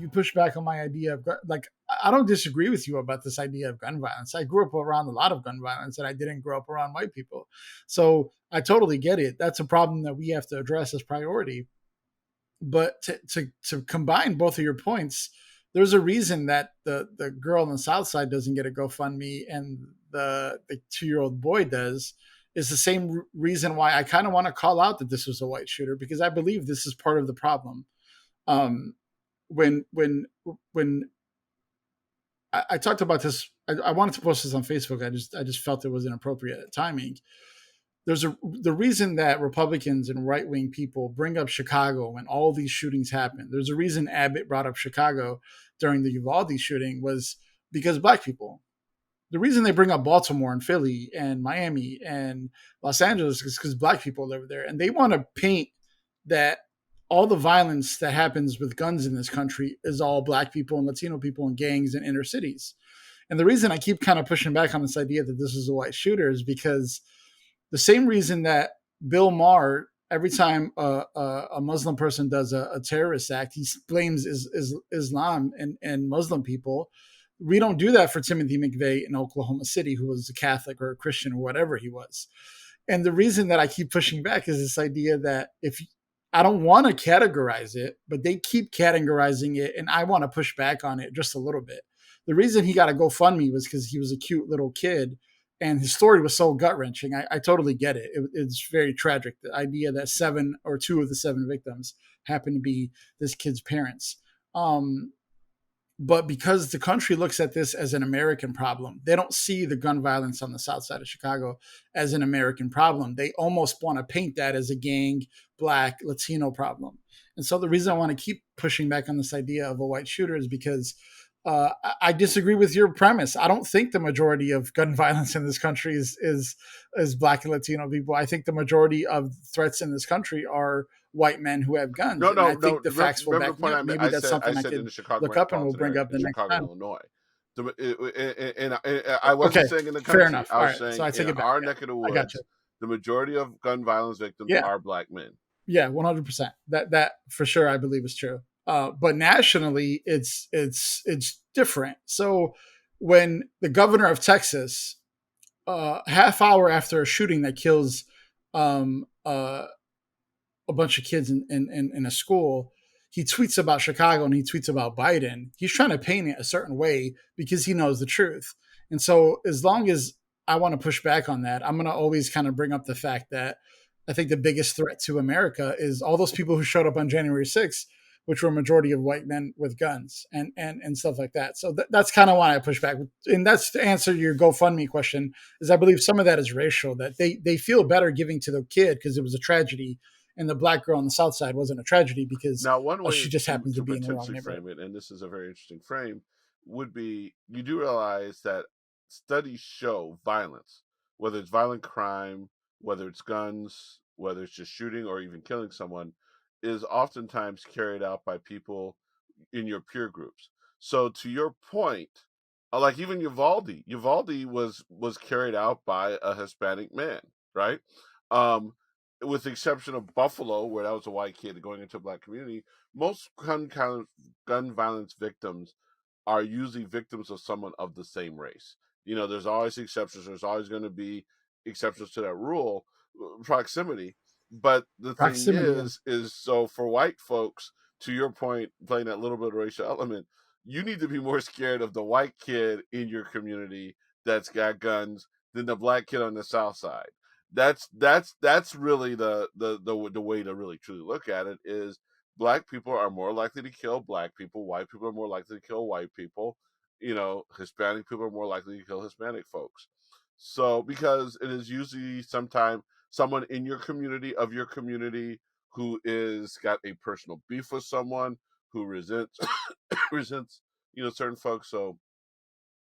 you push back on my idea of like I don't disagree with you about this idea of gun violence. I grew up around a lot of gun violence, and I didn't grow up around white people, so I totally get it. That's a problem that we have to address as priority. But to combine both of your points, there's a reason that the girl on the south side doesn't get a GoFundMe and the 2-year-old boy does. Is the same reason why I kind of want to call out that this was a white shooter, because I believe this is part of the problem. Um, when I talked about this, I wanted to post this on Facebook. I just felt it was inappropriate timing. The reason that Republicans and right wing people bring up Chicago when all these shootings happen. There's a reason Abbott brought up Chicago during the Uvalde shooting was because black people. The reason they bring up Baltimore and Philly and Miami and Los Angeles is because black people live there, and they want to paint that all the violence that happens with guns in this country is all black people and Latino people and gangs in inner cities. And the reason I keep kind of pushing back on this idea that this is a white shooter is because the same reason that Bill Maher, every time a Muslim person does a terrorist act, he blames Islam and Muslim people. We don't do that for Timothy McVeigh in Oklahoma City, who was a Catholic or a Christian or whatever he was. And the reason that I keep pushing back is this idea that if I don't want to categorize it, but they keep categorizing it, and I want to push back on it just a little bit. The reason he got a GoFundMe was because he was a cute little kid, and his story was so gut wrenching. I totally get it. It's very tragic. The idea that 7 or 2 of the 7 victims happened to be this kid's parents. But because the country looks at this as an American problem, they don't see the gun violence on the south side of Chicago as an American problem. They almost want to paint that as a gang, black, Latino problem. And so the reason I want to keep pushing back on this idea of a white shooter is because I disagree with your premise. I don't think the majority of gun violence in this country is black and Latino people. I think the majority of threats in this country are white men who have guns. No, And I no, no. think the facts will Remember back the me point up. I made? Maybe that's I something I said in could the Chicago look up and we'll metropolitan bring area, up in the next Chicago, time. Illinois. And I Okay, wasn't saying in the fair country. enough. I All was right, saying so I take in it back. our Yeah, neck of the I got you. woods, the majority of gun violence victims Yeah, are black men. yeah, 100%. That for sure I believe is true. But nationally, it's different. So when the governor of Texas, half hour after a shooting that kills um, uh, a bunch of kids in a school, he tweets about Chicago and he tweets about Biden. He's trying to paint it a certain way because he knows the truth. And so, as long as I want to push back on that, I'm going to always kind of bring up the fact that I think the biggest threat to America is all those people who showed up on January 6th, which were a majority of white men with guns and stuff like that. So that's kind of why I push back. And that's to answer your GoFundMe question, is I believe some of that is racial, that they feel better giving to the kid because it was a tragedy, and the black girl on the south side wasn't a tragedy because Now, one she way just to happens to be in the wrong potentially neighborhood. frame it, and this is a very interesting frame, would be you do realize that studies show violence, whether it's violent crime, whether it's guns, whether it's just shooting or even killing someone, is oftentimes carried out by people in your peer groups. So to your point, like even Uvalde was carried out by a Hispanic man, right? Um, with the exception of Buffalo, where that was a white kid going into a black community, most gun violence victims are usually victims of someone of the same race. You know, there's always exceptions. There's always going to be exceptions to that rule, proximity. But the thing Proximity, yeah. is so for white folks, to your point, playing that little bit of racial element, you need to be more scared of the white kid in your community that's got guns than the black kid on the south side. That's really the way to really truly look at it is black people are more likely to kill black people, white people are more likely to kill white people, you know, Hispanic people are more likely to kill Hispanic folks. So because it is usually sometime someone in your community of your community who is got a personal beef with someone who resents resents, you know, certain folks. So,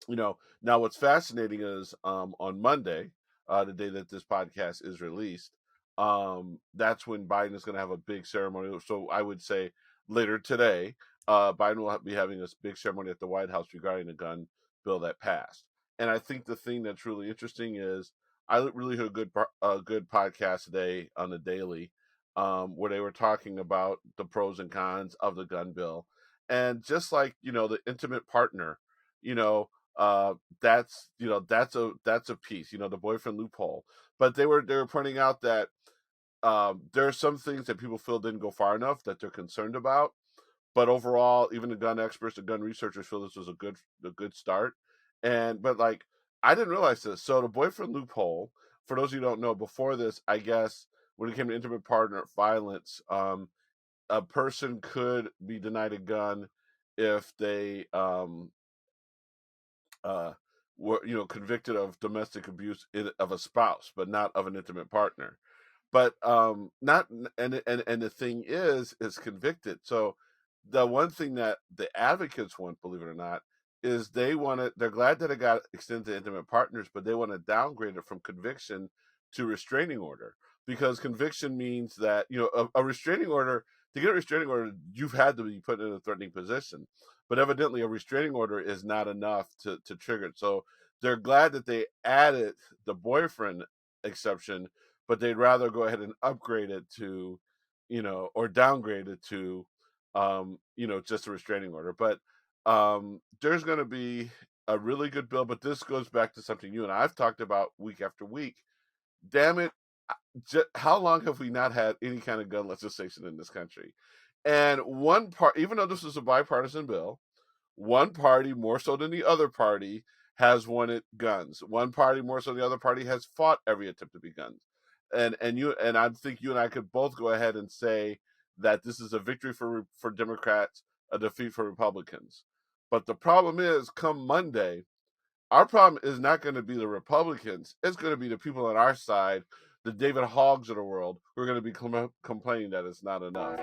you know, now what's fascinating is on Monday, the day that this podcast is released, that's when Biden is going to have a big ceremony. So I would say later today, Biden will be having a big ceremony at the White House regarding the gun bill that passed. And I think the thing that's really interesting is I really heard a good podcast today on the Daily, where they were talking about the pros and cons of the gun bill. and just like, the intimate partner, you know, that's a piece, the boyfriend loophole. But they were pointing out that there are some things that people feel didn't go far enough that they're concerned about. But overall, even the gun experts, the gun researchers feel this was a good start. But like, I didn't realize this. So the boyfriend loophole, for those of you who don't know, before this, I guess when it came to intimate partner violence, a person could be denied a gun if they uh, were convicted of domestic abuse of a spouse, but not of an intimate partner. But not and the thing is convicted. So the one thing that the advocates want, believe it or not, is they're glad that it got extended to intimate partners, but they want to downgrade it from conviction to restraining order, because conviction means that a restraining order, to get a restraining order, you've had to be put in a threatening position, but evidently a restraining order is not enough to trigger it. So they're glad that they added the boyfriend exception, but they'd rather go ahead and upgrade it to, or downgrade it to, just a restraining order. But there's going to be a really good bill. But this goes back to something you and I've talked about week after week. Damn it. How long have we not had any kind of gun legislation in this country? And one part, even though this is a bipartisan bill, one party more so than the other party has wanted guns. One party more so than the other party has fought every attempt to be guns. And I think you and I could both go ahead and say that this is a victory for Democrats, a defeat for Republicans. But the problem is, come Monday, our problem is not going to be the Republicans. It's going to be the people on our side, the David Hoggs of the world, who are going to be complaining that it's not enough.